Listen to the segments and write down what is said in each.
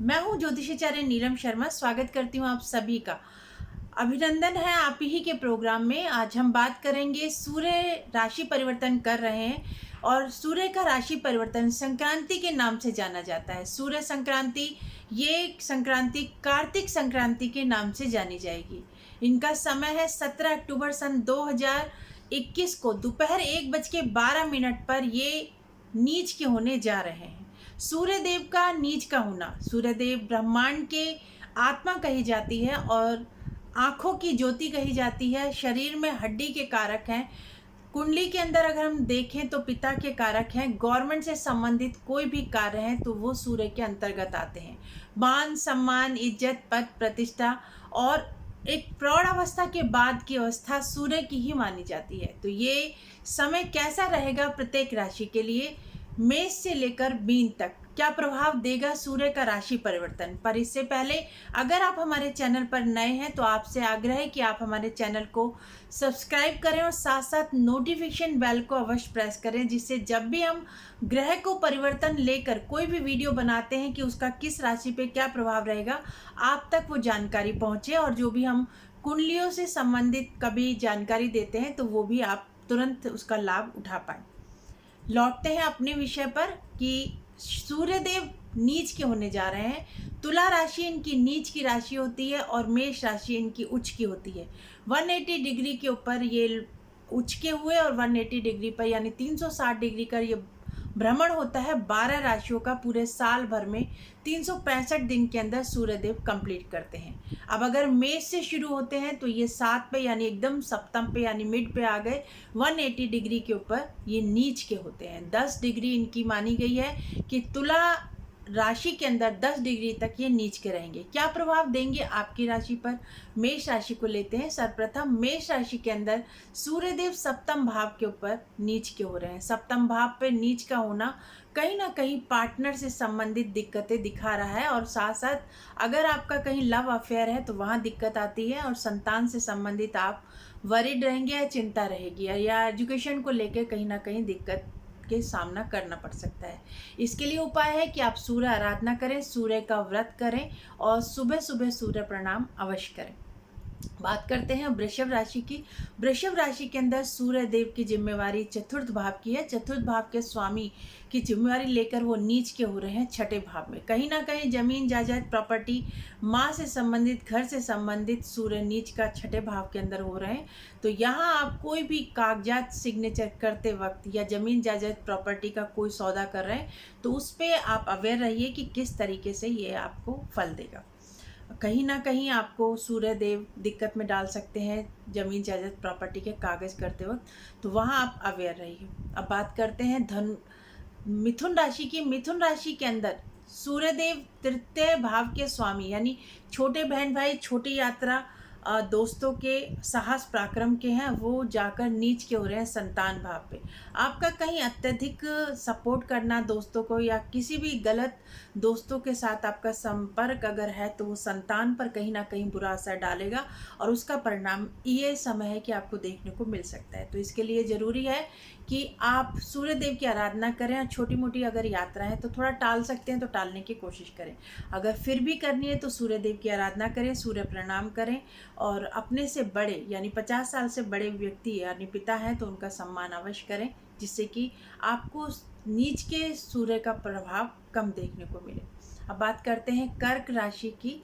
मैं हूँ ज्योतिषाचार्य नीलम शर्मा। स्वागत करती हूँ आप सभी का। अभिनंदन है आप ही के प्रोग्राम में। आज हम बात करेंगे, सूर्य राशि परिवर्तन कर रहे हैं और सूर्य का राशि परिवर्तन संक्रांति के नाम से जाना जाता है। सूर्य संक्रांति, ये संक्रांति कार्तिक संक्रांति के नाम से जानी जाएगी। इनका समय है 17 अक्टूबर सन 2021 को दोपहर 1:12 पर ये नीच के होने जा रहे हैं। सूर्य देव का नीच का होना, सूर्य देव ब्रह्मांड के आत्मा कही जाती है और आंखों की ज्योति कही जाती है। शरीर में हड्डी के कारक हैं। कुंडली के अंदर अगर हम देखें तो पिता के कारक हैं। गवर्नमेंट से संबंधित कोई भी कार्य हैं तो वो सूर्य के अंतर्गत आते हैं। मान सम्मान, इज्जत, पद, प्रतिष्ठा और एक प्रौढ़ अवस्था के बाद की अवस्था सूर्य की ही मानी जाती है। तो ये समय कैसा रहेगा प्रत्येक राशि के लिए, मेष से लेकर मीन तक क्या प्रभाव देगा सूर्य का राशि परिवर्तन। पर इससे पहले अगर आप हमारे चैनल पर नए हैं तो आपसे आग्रह है कि आप हमारे चैनल को सब्सक्राइब करें और साथ साथ नोटिफिकेशन बेल को अवश्य प्रेस करें, जिससे जब भी हम ग्रह को परिवर्तन लेकर कोई भी वीडियो बनाते हैं कि उसका किस राशि पे क्या प्रभाव रहेगा, आप तक वो जानकारी पहुंचे। और जो भी हम कुंडलियों से संबंधित कभी जानकारी देते हैं तो वो भी आप तुरंत उसका लाभ उठा पाएं। लौटते हैं अपने विषय पर कि सूर्यदेव नीच के होने जा रहे हैं। तुला राशि इनकी नीच की राशि होती है और मेष राशि इनकी उच्च की होती है। 180 डिग्री के ऊपर ये उच्च के हुए और 180 डिग्री पर यानी 360 डिग्री का ये भ्रमण होता है 12 राशियों का। पूरे साल भर में 365 दिन के अंदर सूर्यदेव कंप्लीट करते हैं। अब अगर मेष से शुरू होते हैं तो ये 7 पे यानी एकदम सप्तम पे यानी मिड पे आ गए। 180 डिग्री के ऊपर ये नीच के होते हैं। 10 डिग्री इनकी मानी गई है कि तुला राशि के अंदर 10 डिग्री तक ये नीच के रहेंगे। क्या प्रभाव देंगे आपकी राशि पर, मेष राशि को लेते हैं। सर्वप्रथम मेष राशि के अंदर सूर्यदेव सप्तम भाव के ऊपर नीच के हो रहे हैं। सप्तम भाव पे नीच का होना कहीं ना कहीं पार्टनर से संबंधित दिक्कतें दिखा रहा है और साथ साथ अगर आपका कहीं लव अफेयर है तो वहाँ दिक्कत आती है और संतान से संबंधित आप वरिड रहेंगे या चिंता रहेगी या एजुकेशन को लेकर कहीं ना कहीं दिक्कत के सामना करना पड़ सकता है। इसके लिए उपाय है कि आप सूर्य आराधना करें, सूर्य का व्रत करें और सुबह सुबह सूर्य प्रणाम अवश्य करें। बात करते हैं वृषभ राशि की। वृषभ राशि के अंदर सूर्य देव की जिम्मेवारी चतुर्थ भाव की है। चतुर्थ भाव के स्वामी की जिम्मेवारी लेकर वो नीच के हो रहे हैं छठे भाव में। कहीं ना कहीं जमीन जायदाद प्रॉपर्टी, माँ से संबंधित, घर से संबंधित सूर्य नीच का छठे भाव के अंदर हो रहे हैं। तो यहाँ आप कोई भी कागजात सिग्नेचर करते वक्त या जमीन जायदाद प्रॉपर्टी का कोई सौदा कर रहे हैं तो उस पर आप अवेयर रहिए कि किस तरीके से ये आपको फल देगा। कहीं ना कहीं आपको सूर्य देव दिक्कत में डाल सकते हैं जमीन जायदाद प्रॉपर्टी के कागज करते वक्त, तो वहाँ आप अवेयर रहिए। अब बात करते हैं मिथुन राशि की। मिथुन राशि के अंदर सूर्यदेव तृतीय भाव के स्वामी यानी छोटे बहन भाई, छोटी यात्रा, दोस्तों के साहस पराक्रम के हैं, वो जाकर नीच के हो रहे हैं संतान भाव पे। आपका कहीं अत्यधिक सपोर्ट करना दोस्तों को या किसी भी गलत दोस्तों के साथ आपका संपर्क अगर है तो वो संतान पर कहीं ना कहीं बुरा असर डालेगा और उसका परिणाम ये समय है कि आपको देखने को मिल सकता है। तो इसके लिए ज़रूरी है कि आप सूर्य देव की आराधना करें और छोटी मोटी अगर यात्रा है तो थोड़ा टाल सकते हैं तो टालने की कोशिश करें। अगर फिर भी करनी है तो सूर्य देव की आराधना करें, सूर्य प्रणाम करें और अपने से बड़े यानी 50 साल से बड़े व्यक्ति यानी पिता हैं तो उनका सम्मान अवश्य करें, जिससे कि आपको नीच के सूर्य का प्रभाव कम देखने को मिले। अब बात करते हैं कर्क राशि की।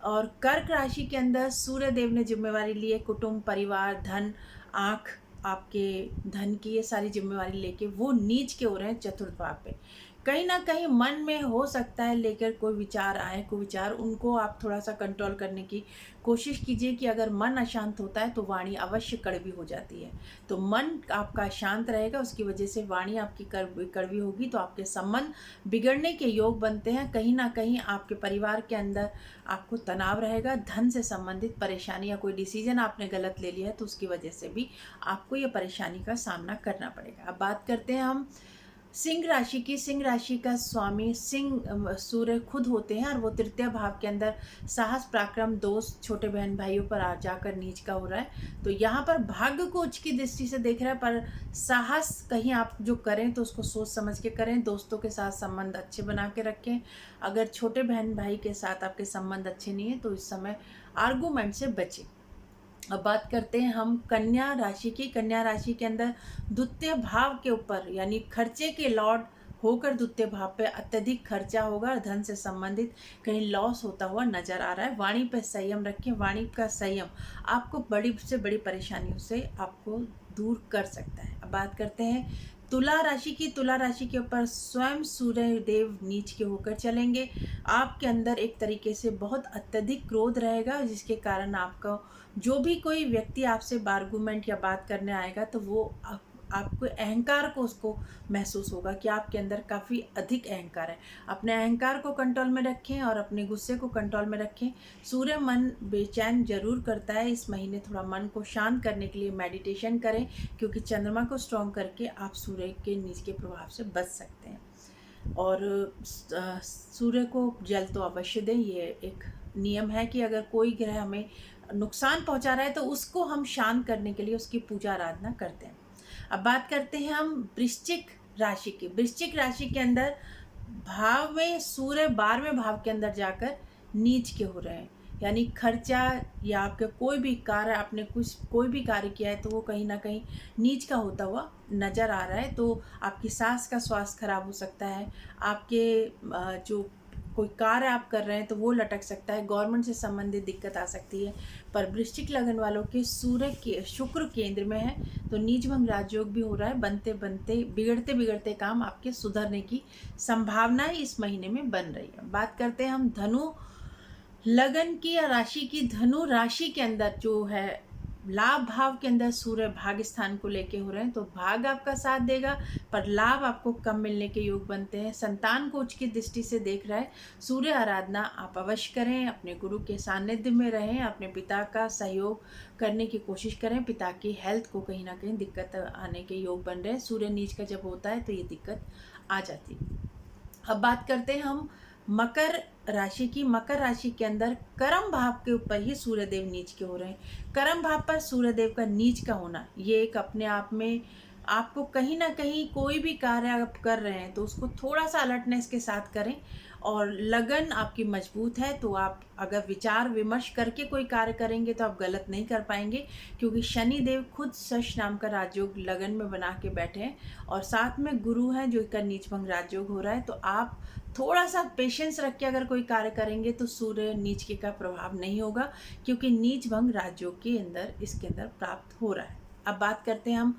और कर्क राशि के अंदर सूर्य देव ने जिम्मेवारी ली है कुटुंब, परिवार, धन, आँख, आपके धन की ये सारी जिम्मेवारी लेके वो नीच के हो रहे हैं चतुर्थ भाव पे। कहीं ना कहीं मन में हो सकता है लेकर कोई विचार आए, कोई विचार, उनको आप थोड़ा सा कंट्रोल करने की कोशिश कीजिए कि अगर मन अशांत होता है तो वाणी अवश्य कड़वी हो जाती है। तो मन आपका शांत रहेगा, उसकी वजह से वाणी आपकी कड़वी होगी तो आपके संबंध बिगड़ने के योग बनते हैं। कहीं ना कहीं आपके परिवार के अंदर आपको तनाव रहेगा, धन से संबंधित परेशानी या कोई डिसीजन आपने गलत ले लिया है तो उसकी वजह से भी आपको ये परेशानी का सामना करना पड़ेगा। अब बात करते हैं हम सिंह राशि का स्वामी सिंह सूर्य खुद होते हैं और वो तृतीय भाव के अंदर साहस पराक्रम दोस्त छोटे बहन भाइयों पर आ जाकर नीच का हो रहा है। तो यहाँ पर भाग्य को उच्च की दृष्टि से देख रहा है, पर साहस कहीं आप जो करें तो उसको सोच समझ के करें। दोस्तों के साथ संबंध अच्छे बना के रखें। अगर छोटे बहन भाई के साथ आपके संबंध अच्छे नहीं है तो इस समय आर्गूमेंट से बचें। अब बात करते हैं हम कन्या राशि की। कन्या राशि के अंदर द्वितीय भाव के ऊपर यानी खर्चे के लॉर्ड होकर द्वितीय भाव पे अत्यधिक खर्चा होगा। धन से संबंधित कहीं लॉस होता हुआ नजर आ रहा है। वाणी पे संयम रखें। वाणी का संयम आपको बड़ी से बड़ी परेशानियों से आपको दूर कर सकता है। अब बात करते हैं तुला राशि की। तुला राशि के ऊपर स्वयं सूर्य देव नीच के होकर चलेंगे। आपके अंदर एक तरीके से बहुत अत्यधिक क्रोध रहेगा, जिसके कारण आपका जो भी कोई व्यक्ति आपसे आर्गूमेंट या बात करने आएगा तो वो आपको अहंकार को उसको महसूस होगा कि आपके अंदर काफ़ी अधिक अहंकार है। अपने अहंकार को कंट्रोल में रखें और अपने गुस्से को कंट्रोल में रखें। सूर्य मन बेचैन जरूर करता है। इस महीने थोड़ा मन को शांत करने के लिए मेडिटेशन करें, क्योंकि चंद्रमा को स्ट्रॉन्ग करके आप सूर्य के नीच के प्रभाव से बच सकते हैं। और सूर्य को जल तो अवश्य दें। ये एक नियम है कि अगर कोई ग्रह हमें नुकसान पहुंचा रहा है तो उसको हम शांत करने के लिए उसकी पूजा आराधना करते हैं। अब बात करते हैं हम वृश्चिक राशि की। वृश्चिक राशि के अंदर भाव में सूर्य 12वें भाव के अंदर जाकर नीच के हो रहे हैं, यानी खर्चा या आपके कोई भी कार्य, आपने कोई भी कार्य किया है तो वो कहीं ना कहीं नीच का होता हुआ नज़र आ रहा है। तो आपकी सांस का स्वास्थ्य खराब हो सकता है। आपके जो कोई कार्य आप कर रहे हैं तो वो लटक सकता है। गवर्नमेंट से संबंधित दिक्कत आ सकती है। पर वृश्चिक लगन वालों के सूर्य के शुक्र केंद्र में है तो नीच भंग राजयोग भी हो रहा है। बनते बनते बिगड़ते बिगड़ते काम आपके सुधरने की संभावना इस महीने में बन रही है। बात करते हैं हम धनु लगन की या राशि की। धनु राशि के अंदर जो है लाभ भाव के अंदर सूर्य भाग स्थान को लेके हो रहे हैं, तो भाग आपका साथ देगा पर लाभ आपको कम मिलने के योग बनते हैं। संतान को उच्च की दृष्टि से देख रहा है। सूर्य आराधना आप अवश्य करें। अपने गुरु के सानिध्य में रहें। अपने पिता का सहयोग करने की कोशिश करें। पिता की हेल्थ को कहीं ना कहीं दिक्कत आने के योग बन रहे हैं। सूर्य नीच का जब होता है तो ये दिक्कत आ जाती है। अब बात करते हैं हम मकर राशि की। मकर राशि के अंदर कर्म भाव के ऊपर ही सूर्यदेव नीच के हो रहे हैं। कर्म भाव पर सूर्यदेव का नीच का होना ये एक अपने आप में आपको कहीं ना कहीं कोई भी कार्य आप कर रहे हैं तो उसको थोड़ा सा अलर्टनेस के साथ करें। और लगन आपकी मजबूत है तो आप अगर विचार विमर्श करके कोई कार्य करेंगे तो आप गलत नहीं कर पाएंगे, क्योंकि शनि देव खुद शश नाम का राजयोग लगन में बना के बैठे हैं और साथ में गुरु है जो इसका नीच भंग राजयोग हो रहा है। तो आप थोड़ा सा पेशेंस रख के अगर कोई कार्य करेंगे तो सूर्य नीच के का प्रभाव नहीं होगा, क्योंकि नीच भंग राजयोग के अंदर इसके अंदर प्राप्त हो रहा है। अब बात करते हैं हम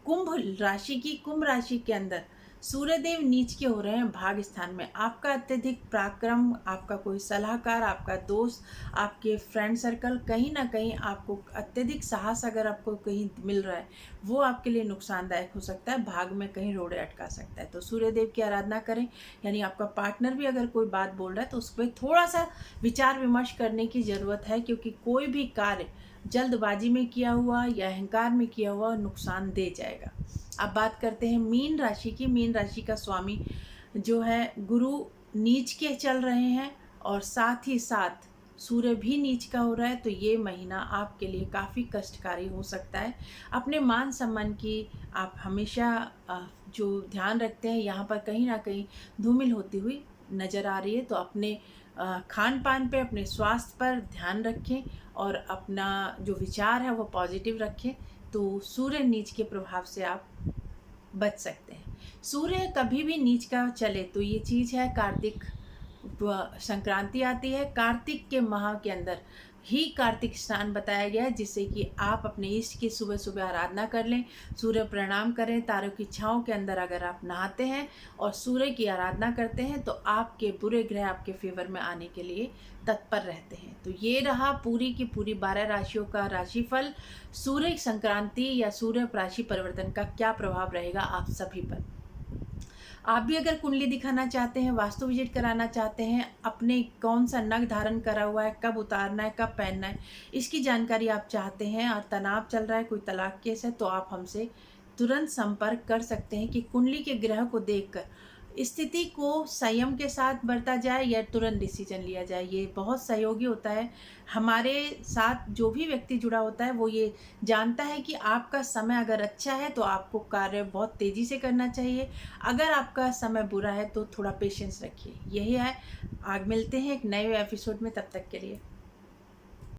कुंभ राशि की। कुंभ राशि के अंदर सूर्यदेव नीच के हो रहे हैं भाग स्थान में। आपका अत्यधिक पराक्रम, आपका कोई सलाहकार, आपका दोस्त, आपके फ्रेंड सर्कल, कहीं ना कहीं आपको अत्यधिक साहस अगर आपको कहीं मिल रहा है वो आपके लिए नुकसानदायक हो सकता है। भाग में कहीं रोड़े अटका सकता है। तो सूर्यदेव की आराधना करें। यानी आपका पार्टनर भी अगर कोई बात बोल रहा है तो उस पर थोड़ा सा विचार विमर्श करने की ज़रूरत है, क्योंकि कोई भी कार्य जल्दबाजी में किया हुआ या अहंकार में किया हुआ नुकसान दे जाएगा। अब बात करते हैं मीन राशि की। मीन राशि का स्वामी जो है गुरु नीच के चल रहे हैं और साथ ही साथ सूर्य भी नीच का हो रहा है। तो ये महीना आपके लिए काफ़ी कष्टकारी हो सकता है। अपने मान सम्मान की आप हमेशा जो ध्यान रखते हैं यहाँ पर कहीं ना कहीं धूमिल होती हुई नज़र आ रही है। तो अपने खान पान पे, अपने स्वास्थ्य पर ध्यान रखें और अपना जो विचार है वो पॉजिटिव रखें, तो सूर्य नीच के प्रभाव से आप बच सकते हैं। सूर्य कभी भी नीच का चले तो ये चीज़ है, कार्तिक संक्रांति आती है। कार्तिक के माह के अंदर ही कार्तिक स्नान बताया गया है, जिससे कि आप अपने इष्ट की सुबह सुबह आराधना कर लें, सूर्य प्रणाम करें। तारों की छाँव के अंदर अगर आप नहाते हैं और सूर्य की आराधना करते हैं तो आपके बुरे ग्रह आपके फेवर में आने के लिए तत्पर रहते हैं। तो ये रहा पूरी की पूरी 12 राशियों का राशिफल। सूर्य संक्रांति या सूर्य राशि परिवर्तन का क्या प्रभाव रहेगा आप सभी पर। आप भी अगर कुंडली दिखाना चाहते हैं, वास्तु विजिट कराना चाहते हैं, अपने कौन सा नग धारण करा हुआ है, कब उतारना है, कब पहनना है, इसकी जानकारी आप चाहते हैं और तनाव चल रहा है, कोई तलाक केस है, तो आप हमसे तुरंत संपर्क कर सकते हैं कि कुंडली के ग्रह को देखकर स्थिति को संयम के साथ बरता जाए या तुरंत डिसीजन लिया जाए। ये बहुत सहयोगी होता है। हमारे साथ जो भी व्यक्ति जुड़ा होता है वो ये जानता है कि आपका समय अगर अच्छा है तो आपको कार्य बहुत तेज़ी से करना चाहिए, अगर आपका समय बुरा है तो थोड़ा पेशेंस रखिए। यही है। आगे मिलते हैं एक नए एपिसोड में, तब तक के लिए